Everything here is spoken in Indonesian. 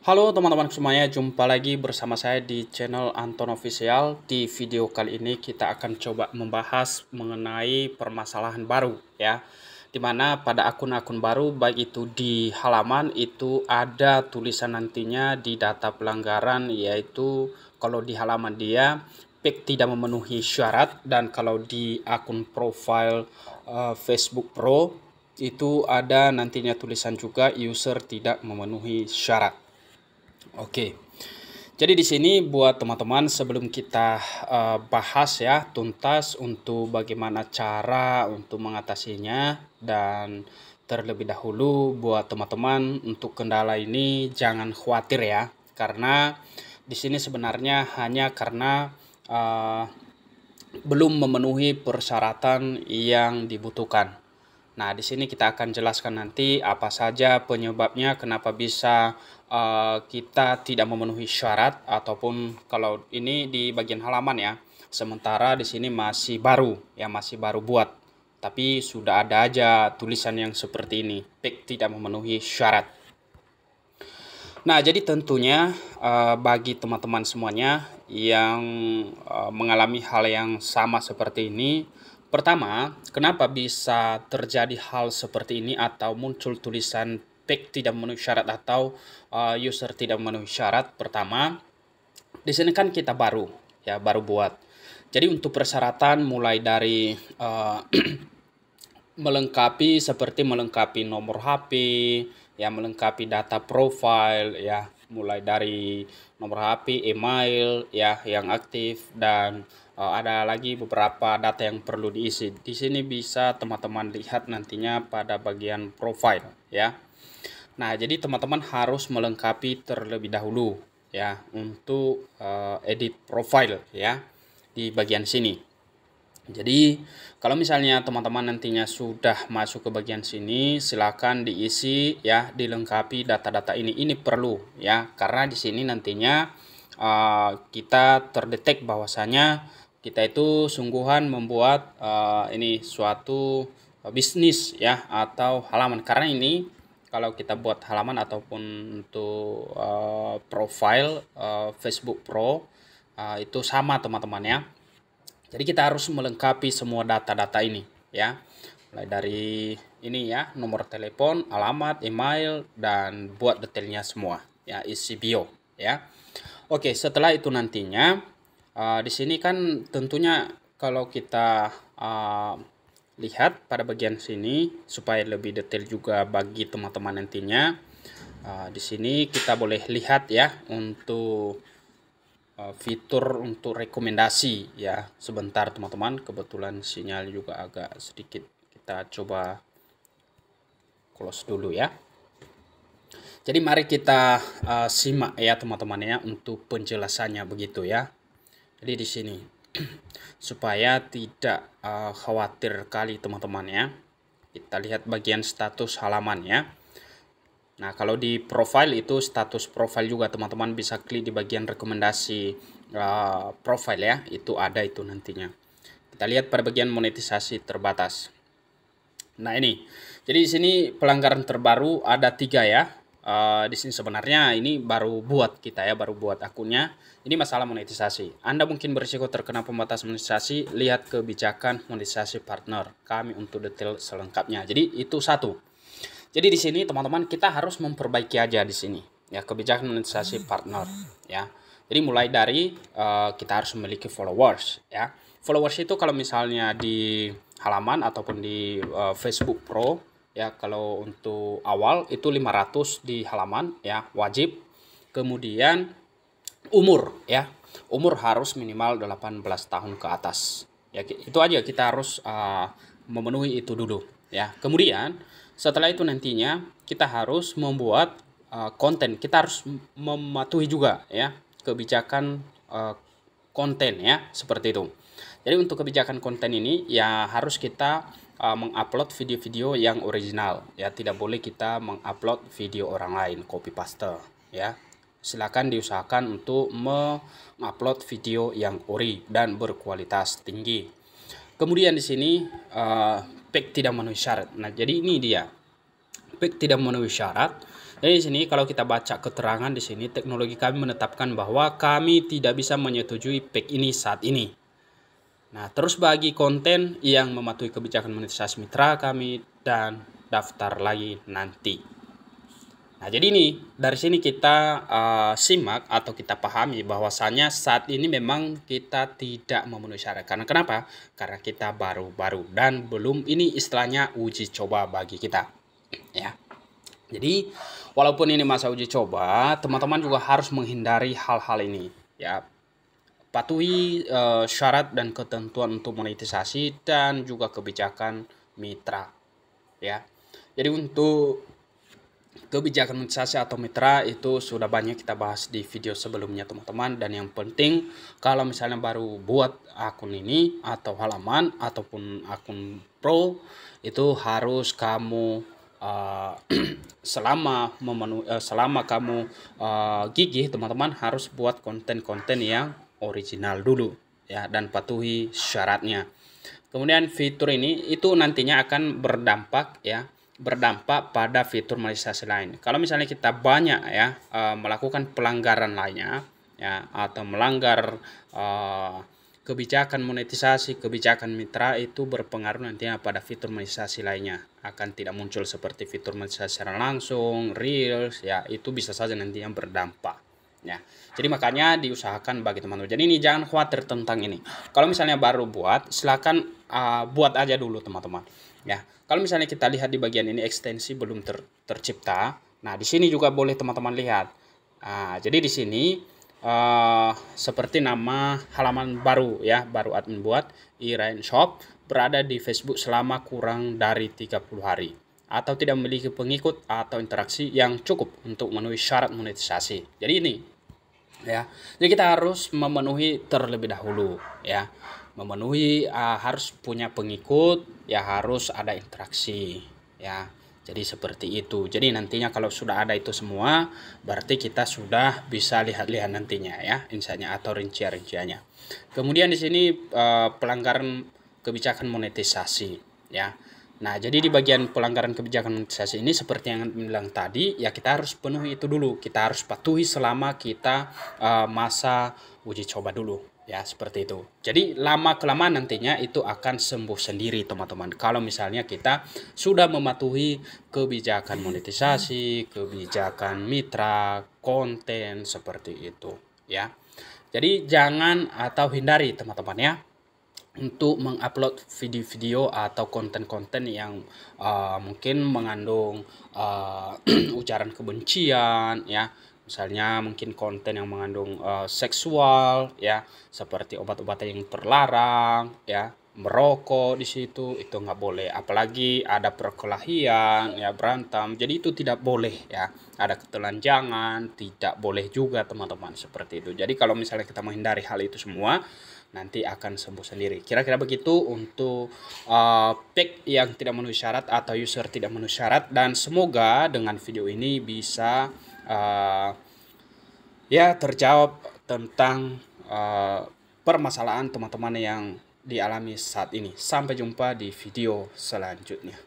Halo teman-teman semuanya, jumpa lagi bersama saya di channel Anton Official. Di video kali ini kita akan coba membahas mengenai permasalahan baru ya. Dimana pada akun-akun baru baik itu di halaman itu ada tulisan nantinya di data pelanggaran, yaitu kalau di halaman dia PIK tidak memenuhi syarat, dan kalau di akun profile Facebook Pro itu ada nantinya tulisan juga user tidak memenuhi syarat. Oke, jadi di sini buat teman-teman, sebelum kita bahas ya tuntas untuk bagaimana cara untuk mengatasinya, dan terlebih dahulu buat teman-teman untuk kendala ini jangan khawatir ya, karena di sini sebenarnya hanya karena belum memenuhi persyaratan yang dibutuhkan. Nah, di sini kita akan jelaskan nanti apa saja penyebabnya, kenapa bisa kita tidak memenuhi syarat, ataupun kalau ini di bagian halaman ya. Sementara di sini masih baru ya, masih baru buat. Tapi sudah ada aja tulisan yang seperti ini, PIK tidak memenuhi syarat. Nah, jadi tentunya bagi teman-teman semuanya yang mengalami hal yang sama seperti ini, pertama, kenapa bisa terjadi hal seperti ini atau muncul tulisan PIK tidak memenuhi syarat atau user tidak memenuhi syarat? Pertama, di sini kan kita baru ya, baru buat. Jadi untuk persyaratan mulai dari melengkapi seperti melengkapi nomor HP, ya melengkapi data profile ya, mulai dari nomor HP, email ya yang aktif, dan ada lagi beberapa data yang perlu diisi. Di sini bisa teman-teman lihat nantinya pada bagian profile ya. Nah, jadi teman-teman harus melengkapi terlebih dahulu ya untuk edit profile ya di bagian sini. Jadi kalau misalnya teman-teman nantinya sudah masuk ke bagian sini, silakan diisi ya, dilengkapi data-data ini. Ini perlu ya, karena di sini nantinya kita terdetek bahwasanya kita itu sungguhan membuat ini suatu bisnis ya atau halaman. Karena ini kalau kita buat halaman ataupun untuk profile Facebook Pro itu sama teman-teman ya. Jadi kita harus melengkapi semua data-data ini ya. Mulai dari ini ya, nomor telepon, alamat, email, dan buat detailnya semua ya, isi bio ya. Oke, setelah itu nantinya di sini kan tentunya kalau kita lihat pada bagian sini supaya lebih detail juga bagi teman-teman nantinya. Di sini kita boleh lihat ya untuk fitur untuk rekomendasi ya. Sebentar teman-teman, kebetulan sinyal juga agak sedikit, kita coba close dulu ya. Jadi mari kita simak ya teman-teman ya untuk penjelasannya begitu ya. Jadi di sini supaya tidak khawatir kali teman-teman ya, kita lihat bagian status halaman ya. Nah, kalau di profile itu status profile juga teman-teman bisa klik di bagian rekomendasi profile ya, itu ada itu nantinya. Kita lihat pada bagian monetisasi terbatas. Nah, ini. Jadi di sini pelanggaran terbaru ada 3 ya. Di sini sebenarnya ini baru buat kita ya, baru buat akunnya. Ini masalah monetisasi. Anda mungkin berisiko terkena pembatasan monetisasi, lihat kebijakan monetisasi partner kami untuk detail selengkapnya. Jadi itu satu. Jadi di sini teman-teman kita harus memperbaiki aja di sini ya kebijakan monetisasi partner ya. Jadi mulai dari kita harus memiliki followers ya. Followers itu kalau misalnya di halaman ataupun di Facebook Pro ya, kalau untuk awal itu 500 di halaman ya, wajib. Kemudian umur ya. Umur harus minimal 18 tahun ke atas. Ya, itu aja, kita harus memenuhi itu dulu ya. Kemudian setelah itu nantinya kita harus membuat konten, kita harus mematuhi juga ya kebijakan konten ya, seperti itu. Jadi untuk kebijakan konten ini ya harus kita mengupload video-video yang original ya, tidak boleh kita mengupload video orang lain copy paste ya. Silakan diusahakan untuk mengupload video yang ori dan berkualitas tinggi. Kemudian di sini PIK tidak memenuhi syarat. Nah, jadi ini dia PIK tidak memenuhi syarat. Jadi di sini kalau kita baca keterangan di sini, teknologi kami menetapkan bahwa kami tidak bisa menyetujui pack ini saat ini. Nah, terus bagi konten yang mematuhi kebijakan monetisasi mitra kami dan daftar lagi nanti. Nah, jadi ini dari sini kita simak atau kita pahami bahwasannya saat ini memang kita tidak memenuhi syarat. Karena kenapa? Karena kita baru-baru dan belum ini istilahnya uji coba bagi kita. Ya. Jadi walaupun ini masa uji coba, teman-teman juga harus menghindari hal-hal ini. Ya, patuhi syarat dan ketentuan untuk monetisasi dan juga kebijakan mitra. Ya, jadi untuk kebijakan monetisasi atau mitra itu sudah banyak kita bahas di video sebelumnya teman-teman. Dan yang penting kalau misalnya baru buat akun ini atau halaman ataupun akun pro, itu harus kamu selama kamu gigih teman-teman, harus buat konten-konten yang original dulu ya, dan patuhi syaratnya. Kemudian fitur ini itu nantinya akan berdampak pada fitur monetisasi lain. Kalau misalnya kita banyak ya melakukan pelanggaran lainnya ya, atau melanggar kebijakan monetisasi, kebijakan mitra, itu berpengaruh nantinya pada fitur monetisasi lainnya. Akan tidak muncul seperti fitur monetisasi secara langsung, reels ya, itu bisa saja nantinya berdampak. Ya, jadi makanya diusahakan bagi teman-teman. Jadi ini jangan khawatir tentang ini. Kalau misalnya baru buat, silakan buat aja dulu teman-teman. Ya, kalau misalnya kita lihat di bagian ini ekstensi belum tercipta. Nah, di sini juga boleh teman-teman lihat. Jadi di sini seperti nama halaman baru ya, baru admin buat e-Rain Shop, berada di Facebook selama kurang dari 30 hari. Atau tidak memiliki pengikut atau interaksi yang cukup untuk memenuhi syarat monetisasi. Jadi ini ya, jadi kita harus memenuhi terlebih dahulu ya, memenuhi harus punya pengikut ya, harus ada interaksi ya. Jadi seperti itu. Jadi nantinya kalau sudah ada itu semua, berarti kita sudah bisa lihat-lihat nantinya ya insightnya atau rincian-rinciannya. Kemudian di sini pelanggaran kebijakan monetisasi ya. Nah, jadi di bagian pelanggaran kebijakan monetisasi ini seperti yang bilang tadi ya, kita harus penuhi itu dulu. Kita harus patuhi selama kita masa uji coba dulu ya, seperti itu. Jadi lama-kelamaan nantinya itu akan sembuh sendiri teman-teman. Kalau misalnya kita sudah mematuhi kebijakan monetisasi, kebijakan mitra, konten seperti itu ya. Jadi jangan atau hindari teman-teman ya untuk mengupload video-video atau konten-konten yang mungkin mengandung ujaran kebencian ya, misalnya mungkin konten yang mengandung seksual ya, seperti obat-obatan yang terlarang ya, merokok di situ itu nggak boleh, apalagi ada perkelahian ya, berantem, jadi itu tidak boleh ya, ada ketelanjangan tidak boleh juga teman-teman, seperti itu. Jadi kalau misalnya kita menghindari hal itu semua, nanti akan sembuh sendiri. Kira-kira begitu untuk pack yang tidak memenuhi syarat atau user tidak memenuhi syarat. Dan semoga dengan video ini bisa ya terjawab tentang permasalahan teman-teman yang dialami saat ini. Sampai jumpa di video selanjutnya.